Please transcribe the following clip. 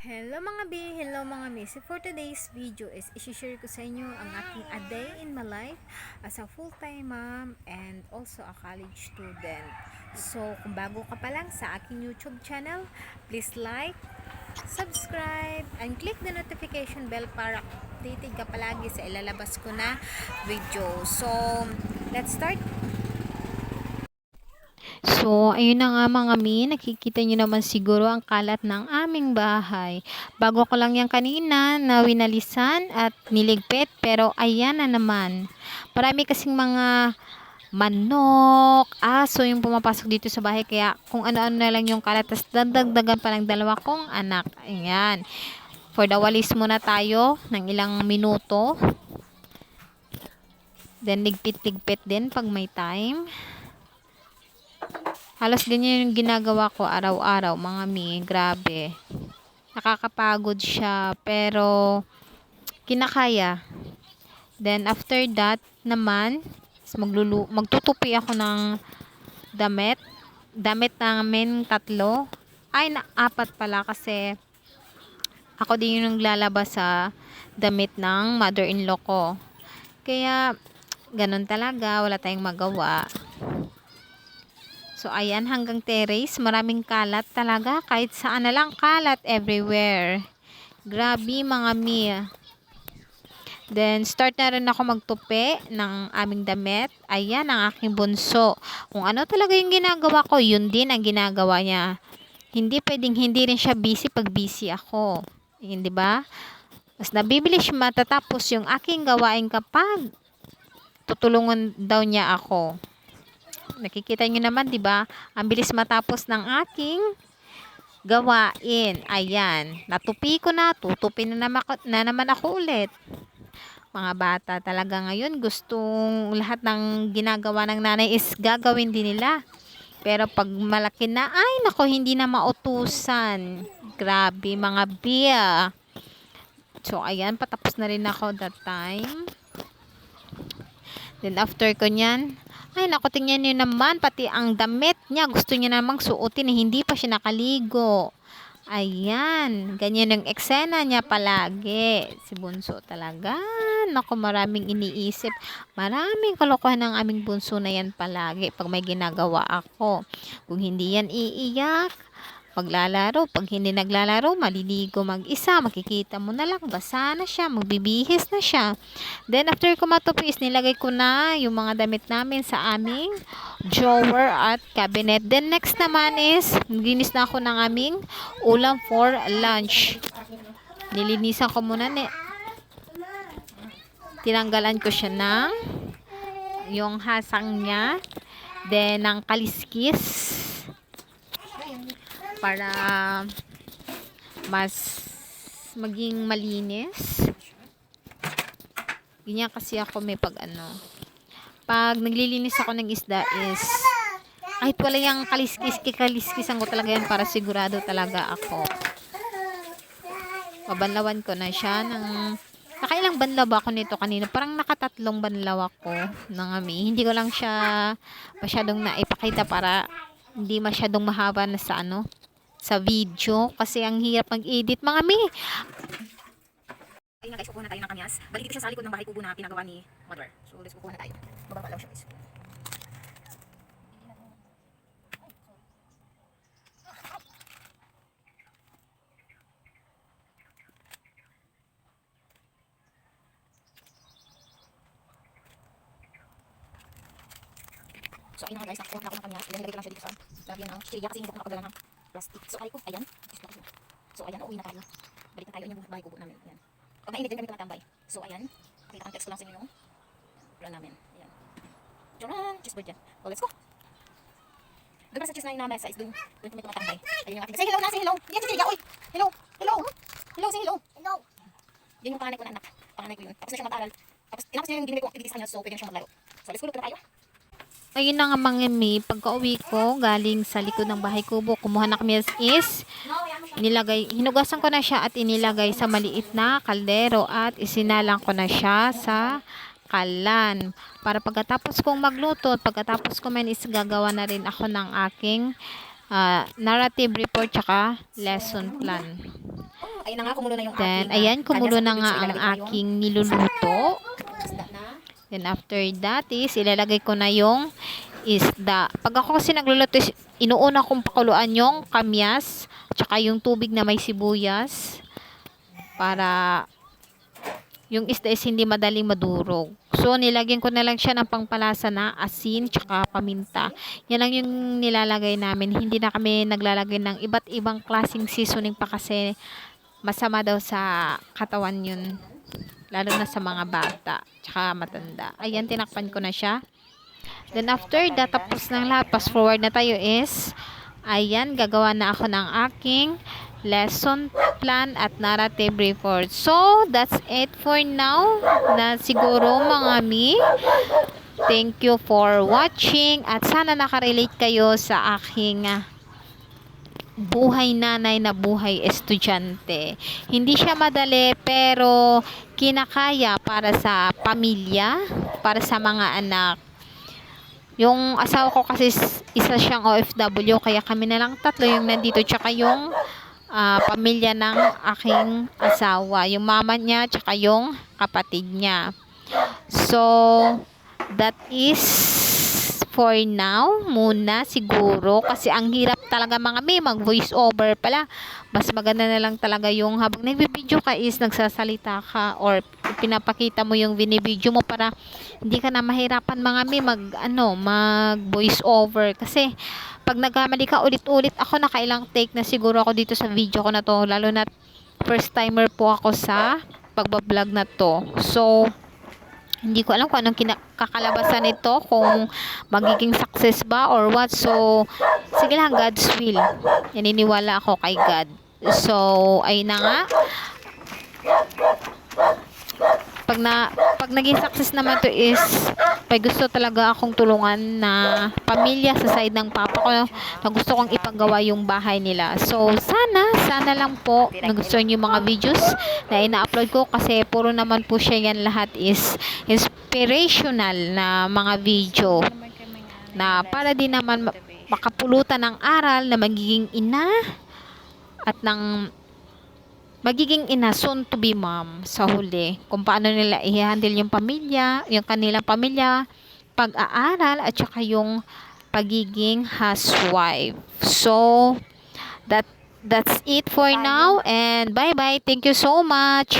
Hello mga B, hello mga miss. For today's video is i-share ko sa inyo ang aking a day in my life as a full-time mom and also a college student. So, kung bago ka pa lang sa aking YouTube channel, please like, subscribe, and click the notification bell para updated ka palagi sa ilalabas ko na video. So, let's start. So, ayun na nga mga mi, nakikita nyo naman siguro ang kalat ng aming bahay. Bago ko lang yan kanina na winalisan at niligpit, pero ayan na naman. Marami kasing mga manok, aso yung pumapasok dito sa bahay, kaya kung ano-ano na lang yung kalat, tas dadagdagan pa ng dalawa kong anak. Ayan. For the walis muna tayo ng ilang minuto. Then ligpit-ligpit din pag may time. Halos ganyan yung ginagawa ko araw-araw, mga mi. Grabe. Nakakapagod siya, pero kinakaya. Then, after that, naman, magtutupi ako ng damit. Damit namin tatlo. Ay, apat pala kasi ako din yung naglalabas sa damit ng mother-in-law ko. Kaya, ganun talaga. Wala tayong magawa. So, ayan, hanggang terrace, maraming kalat talaga. Kahit saan na lang kalat everywhere. Grabe, mga mi. Then, start na rin ako magtupi ng aming damit. Ayan, ang aking bunso. Kung ano talaga yung ginagawa ko, yun din ang ginagawa niya. Hindi pwedeng hindi rin siya busy pag busy ako. Hindi ba? Mas nabibilis matatapos yung aking gawain kapag tutulungan daw niya ako. Nakikita nyo naman, di ba? Ang bilis matapos ng aking gawain. Ayan. Natupi ko na. Tutupi na naman ako ulit. Mga bata talaga ngayon, gustong lahat ng ginagawa ng nanay is gagawin din nila. Pero pag malaki na, ay nako, hindi na mautusan. Grabe, mga biya. So, ayan, patapos na rin ako that time. Then, after ko nyan, ay, naku, tingnan niyo naman, pati ang damit niya, gusto niya namang suotin, hindi pa siya nakaligo. Ayan, ganyan yung eksena niya palagi. Si Bunso talaga, naku, maraming iniisip. Maraming kalokohan ng aming bunso na yan palagi pag may ginagawa ako. Kung hindi yan iiyak, maglalaro. Pag hindi naglalaro, maliligo mag-isa. Makikita mo na lang, basa na siya, magbibihis na siya. Then, after ko matupis, nilagay ko na yung mga damit namin sa aming drawer at cabinet. Then, next naman is, naglinis na ako ng aming ulam for lunch. Nilinisan ko muna, tinanggalan ko siya ng yung hasang niya. Then, ng kaliskis para mas maging malinis. Ganyan kasi ako may pag naglilinis ako ng isda is kahit wala yung kaliskisan ko talaga yan para sigurado talaga ako. Babanlawan ko na siya ng nakailang banlaw ba ako nito kanina? Parang nakatatlong banlaw ako ng ami. Hindi ko lang siya masyadong naipakita para hindi masyadong mahaba na sa video kasi ang hirap mag-edit, mga mi. Ayun na guys, kukuha na tayo ng kamyas. Balik dito siya sa likod ng bahay kubo na pinagawa ni mother. So let's kukuha na tayo. Bababa lang siya guys. So ayun na guys, nakuha na ako ng kamyas. Then nilagay ko lang siya dito sa lagyan ng chichirya kasi hindi ko nakapagdala ng plastic. So ko, ayan. So ayan, uuwi na tayo. Balik na tayo yung bahay kubo namin. Ayan. Pag mainit din kami tumatambay. So ayan, pakita ang text ko lang sa inyo yung plan namin. Ayan. Tcharan! Cheese bird yan. So let's go. Doon pa sa cheese na yung namesa is doon kami tumatambay. Ayun yung aking, say hello na, say hello. Yan si chichirya, oy. Hello, hello. Hello, say hello. Hello. Yan yung panganay ko na anak. Panganay ko yun. Tapos na siya mag-aral. Tapos tinapos niya yung binigay ko activities sa kanya, so pwede na siya maglaro. So let's go, luto na tayo. Ayun na nga mga mi, pagka-uwi ko galing sa likod ng bahay kubo, kumuha na kami is hinugasan ko na siya at inilagay sa maliit na kaldero at isinalang ko na siya sa kalan. Para pagkatapos kong magluto at pagkatapos ko man is gagawa na rin ako ng aking narrative report tsaka lesson plan. Ayun na nga, kumulo na yung Then, aking ayan, kumulo kanya na sa nga tubig. So, ang ilalagay ko na yung aking niluluto. isda na. Then, after that is, ilalagay ko na yung isda. Pag ako kasi nagluluto, inuuna kong pakuluan yung kamyas, tsaka yung tubig na may sibuyas, para yung isda is hindi madaling madurog. So, nilagyan ko na lang siya ng pangpalasa na asin, tsaka paminta. Yan lang yung nilalagay namin. Hindi na kami naglalagay ng iba't ibang klaseng seasoning pa kasi masama daw sa katawan yun. Lalo na sa mga bata, tsaka matanda. Ayan, tinakpan ko na siya. Then, after that, tapos ng lahat, fast forward na tayo is, ayan, gagawa na ako ng aking lesson plan at narrative report. So, that's it for now. Na siguro mga mi. Thank you for watching at sana nakarelate kayo sa aking buhay nanay na buhay estudyante. Hindi siya madali pero kinakaya para sa pamilya, para sa mga anak. Yung asawa ko kasi isa siyang OFW kaya kami na lang tatlo yung nandito tsaka yung pamilya ng aking asawa, yung mama niya tsaka yung kapatid niya. So that is for now muna siguro kasi ang hirap talaga mga mag voice over pala. Mas maganda na lang talaga yung habang nagbi-video ka is nagsasalita ka or pinapakita mo yung binibideo mo para hindi ka na mahirapan mga mag voice over kasi pag nagkamali ka ulit-ulit, ako nakailang take na siguro ako dito sa video ko na to, lalo na first timer po ako sa pagbablog na to. So hindi ko alam kung anong kakalabasan nito, kung magiging success ba or what. So, sige lang, God's will. Naniniwala ako kay God. So, ayun na nga. Pag naging success naman to is, may gusto talaga akong tulungan na pamilya sa side ng papa ko na gusto kong ipagawa yung bahay nila. So, sana lang po nagustuhan yung mga videos na ina-upload ko kasi puro naman po siya yan lahat is inspirational na mga video na para din naman makapulutan ng aral na magiging ina at ng magiging ina, soon to be mom sa huli. Kung paano nila i-handle yung pamilya, yung kanilang pamilya, pag-aaral, at saka yung pagiging housewife. So, that's it for now and bye-bye. Thank you so much.